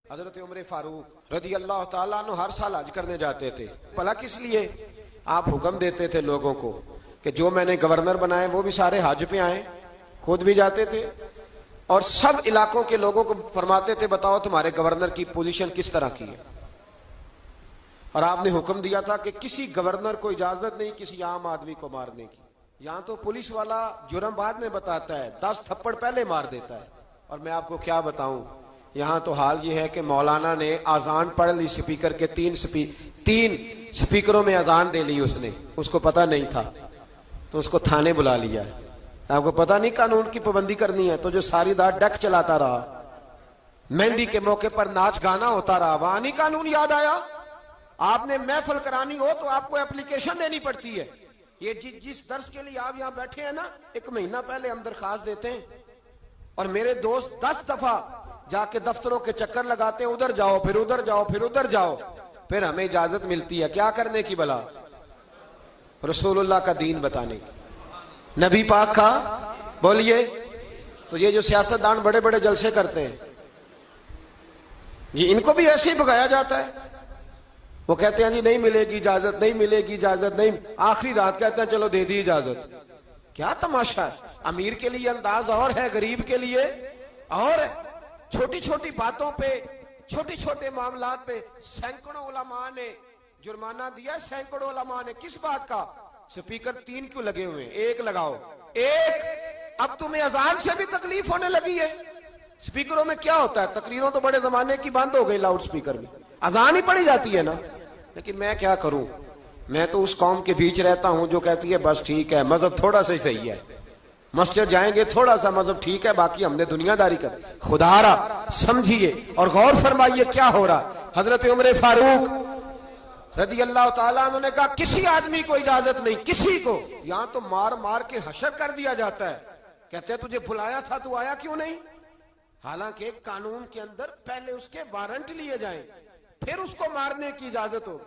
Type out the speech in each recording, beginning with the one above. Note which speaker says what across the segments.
Speaker 1: हजरत उमर फारूक रदी अल्लाह ताला अन्हु हर साल हज करने जाते थे। भला किस लिए? आप हुक्म देते थे लोगों को कि जो मैंने गवर्नर बनाए वो भी सारे हज पे आए, खुद भी जाते थे और सब इलाकों के लोगों को फरमाते थे बताओ तुम्हारे गवर्नर की पोजीशन किस तरह की है। और आपने हुक्म दिया था कि किसी गवर्नर को इजाजत नहीं किसी आम आदमी को मारने की। यहां तो पुलिस वाला जुर्म बाद में बताता है, 10 थप्पड़ पहले मार देता है। और मैं आपको क्या बताऊं, यहाँ तो हाल ये है कि मौलाना ने आजान पढ़ ली, स्पीकर के तीन स्पीकरों में अजान दे ली उसने, उसको पता नहीं था तो उसको थाने बुला लिया। आपको पता नहीं कानून की पाबंदी करनी है तो जो सारी रात डक चलाता रहा, मेहंदी के मौके पर नाच गाना होता रहा, वहां नहीं कानून याद आया। आपने महफिल करानी हो तो आपको एप्लीकेशन देनी पड़ती है। ये जिस दर्श के लिए आप यहाँ बैठे हैं ना, 1 महीना पहले हम दरखास्त देते हैं और मेरे दोस्त 10 दफा जाके दफ्तरों के चक्कर लगाते हैं, उधर जाओ फिर उधर जाओ फिर उधर जाओ, फिर हमें इजाजत मिलती है क्या करने की? भला रसूलुल्लाह का दीन बताने की, नबी पाक का। बोलिए। तो ये जो सियासतदान बड़े बड़े जलसे करते हैं, ये इनको भी ऐसे ही भगाया जाता है। वो कहते हैं जी नहीं मिलेगी इजाजत, नहीं मिलेगी इजाजत, नहीं, आखिरी रात कहते हैं चलो दे दी इजाजत। क्या तमाशा है? अमीर के लिए अंदाज और है, गरीब के लिए और है। छोटी छोटी बातों पे, छोटे छोटे मामलात पे सैकड़ों उलमा ने जुर्माना दिया, सैकड़ों उलमा ने। किस बात का? स्पीकर 3 क्यों लगे हुए हैं? 1 लगाओ, 1। अब तुम्हें अजान से भी तकलीफ होने लगी है। स्पीकरों में क्या होता है? तकरीरों तो बड़े जमाने की बंद हो गई, लाउड स्पीकर में अजान ही पड़ी जाती है ना। लेकिन मैं क्या करूं, मैं तो उस कौम के बीच रहता हूं जो कहती है बस ठीक है, मजहब थोड़ा सा ही सही है, मस्जिद जाएंगे थोड़ा सा मजहब ठीक है, बाकी हमने दुनियादारी कर। खुदारा समझिए और गौर फरमाइए क्या हो रहा। हजरत उमर फारूक रदी अल्लाह ताला अन्हु ने कहा किसी आदमी को इजाजत नहीं, किसी को। यहां तो मार मार के हशर कर दिया जाता है। कहते हैं तुझे बुलाया था, तू आया क्यों नहीं? हालांकि कानून के अंदर पहले उसके वारंट लिए जाएं, फिर उसको मारने की इजाजत हो।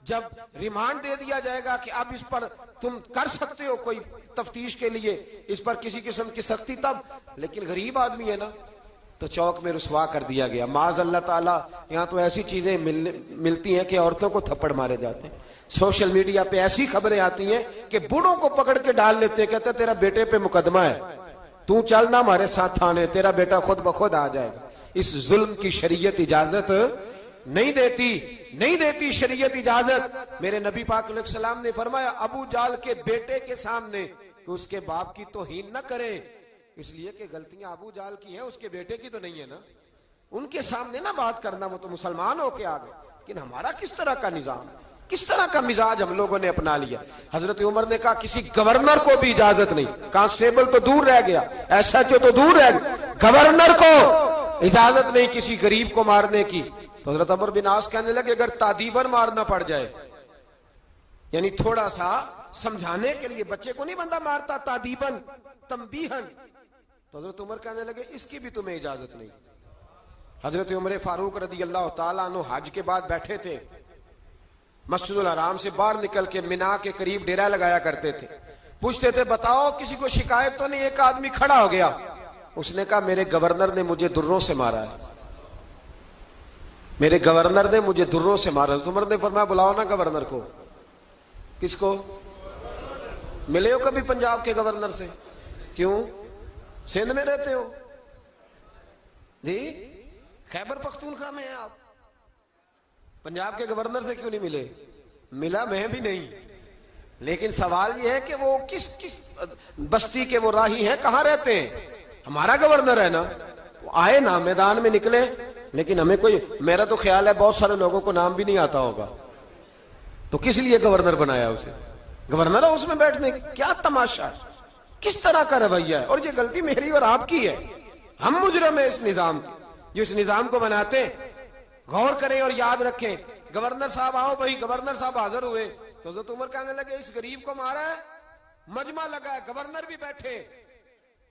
Speaker 1: जब रिमांड दे दिया जाएगा कि अब इस पर तुम कर सकते हो कोई तफ्तीश के लिए, इस पर किसी किस्म की सख्ती, तब। लेकिन गरीब आदमी है ना, तो चौक में रुसवा कर दिया गया। माज अल्लाह ताला, यहाँ तो ऐसी चीजें मिलती हैं कि औरतों को थप्पड़ मारे जाते हैं। सोशल मीडिया पे ऐसी खबरें आती हैं कि बूढ़ों को पकड़ के डाल लेते हैं, कहते तेरा बेटे पे मुकदमा है, तू चल ना हमारे साथ थाने, तेरा बेटा खुद ब खुद आ जाएगा। इस जुल्म की शरीयत इजाजत नहीं देती शरीयत इजाजत। मेरे नबी पाक अलैहि सलाम ने फरमाया अबू जाल के बेटे के सामने कि उसके बाप की तौहीन न करे, इसलिए कि गलतियां अबू जाल की है, उसके बेटे की तो नहीं है ना। उनके सामने ना बात करना, वो तो मुसलमान होके आ गए। लेकिन हमारा किस तरह का निजाम, किस तरह का मिजाज हम लोगों ने अपना लिया। हजरत उमर ने कहा किसी गवर्नर को भी इजाजत नहीं, कांस्टेबल तो दूर रह गया, SHO तो दूर रह गया, गवर्नर को इजाजत नहीं किसी गरीब को मारने की। तो हजरत अमर बिन आस कहने लगे अगर तादीबन मारना पड़ जाए, यानी थोड़ा सा समझाने के लिए, बच्चे को नहीं बंदा मारता, तादीबन तंबीहन, तो हजरत उमर कहने लगे इसकी भी तुम्हें इजाजत नहीं। हजरत उमर फारूक रदी अल्लाह ताला अन्हु हज के बाद बैठे थे, मस्जिदुल हराम से बाहर निकल के मिना के करीब डेरा लगाया करते थे। पूछते थे बताओ किसी को शिकायत तो नहीं? एक आदमी खड़ा हो गया, उसने कहा मेरे गवर्नर ने मुझे दुर्रों से मारा है, मेरे गवर्नर ने मुझे दुर्रों से मारा। उमर ने फरमाया बुलाओ ना गवर्नर को। किसको? मिले हो कभी पंजाब के गवर्नर से? क्यों? सिंध में रहते हो जी, खैबर पख्तूनख्वा में है आप, पंजाब के गवर्नर से क्यों नहीं मिले? मिला मैं भी नहीं, लेकिन सवाल यह है कि वो किस बस्ती के वो राही हैं, कहां रहते हैं? हमारा गवर्नर है ना, तो आए ना, मैदान में निकले। लेकिन हमें कोई, मेरा तो ख्याल है बहुत सारे लोगों को नाम भी नहीं आता होगा, तो किस लिए गवर्नर बनाया उसे? गवर्नर हाउस में बैठने, क्या तमाशा है, किस तरह का रवैया है। और ये गलती मेरी और आपकी है, हम मुजरम है इस निजाम की, जो इस निजाम को बनाते हैं। गौर करें और याद रखें। गवर्नर साहब आओ भाई, गवर्नर साहब हाजिर हुए तो हज़रत उमर कहने लगे इस गरीब को मारा है, मजमा लगा है, गवर्नर भी बैठे,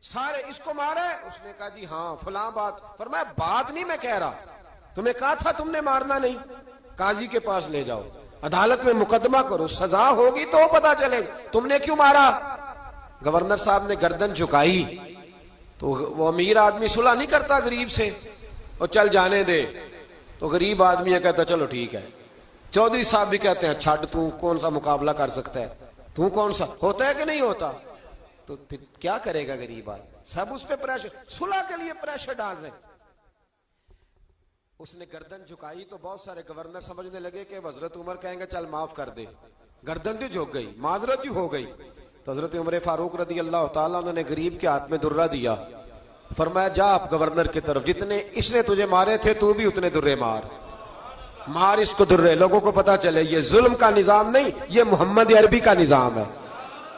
Speaker 1: सारे इसको मारा है? उसने कहा जी हाँ फलां बात। फरमाया बात नहीं मैं कह रहा, तुम्हें कहा था तुमने मारना नहीं, काजी के पास ले जाओ, अदालत में मुकदमा करो, सजा होगी तो पता चलेगा तुमने क्यों मारा। गवर्नर साहब ने गर्दन झुकाई तो वो अमीर आदमी सुलह नहीं करता गरीब से, और चल जाने दे, तो गरीब आदमी है, कहता चलो ठीक है। चौधरी साहब भी कहते हैं छाड़, तू कौन सा मुकाबला कर सकता है, तू कौन सा, होता है कि नहीं होता। तो फिर क्या करेगा गरीब आदमी, सब उस पर प्रेशर, सुलह के लिए प्रेशर डाल रहे। उसने गर्दन झुकाई तो बहुत सारे गवर्नर समझने लगे कि हजरत उमर कहेंगे चल माफ कर दे, गर्दन भी झुक गई, माजरत ही हो गई। तो हजरत उमर फारूक रदी अल्लाह ताला उन्होंने गरीब के हाथ में दुर्रा दिया, फरमाया जा आप गवर्नर की तरफ, जितने इसने तुझे मारे थे तू भी उतने दुर्रे मार, मार इसको दुर्रे, लोगों को पता चले ये जुल्म का निजाम नहीं, ये मोहम्मद अरबी का निजाम है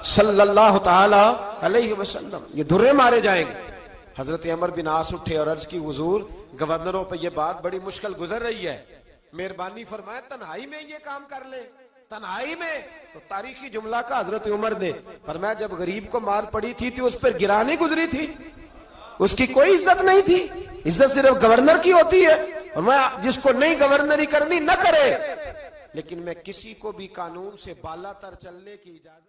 Speaker 1: सल्लल्लाहु ताला अलैहि वसल्लम, ये दुर्रे मारे जाएंगे। हजरत अमर बिन आस उठे और अर्ज की हुजूर गवर्नरों पे ये बात बड़ी मुश्किल गुजर रही है, मेहरबानी फरमाए तन्हाई में ये काम कर ले, तन्हाई में। तो तारीखी जुमला का हजरत उमर ने फरमाया जब गरीब को मार पड़ी थी तो उस पर गिरानी गुजरी थी, उसकी कोई इज्जत नहीं थी, इज्जत सिर्फ गवर्नर की होती है। और मैं जिसको नहीं गवर्नरी करनी न करे, लेकिन मैं किसी को भी कानून से बाला तर चलने की इजाजत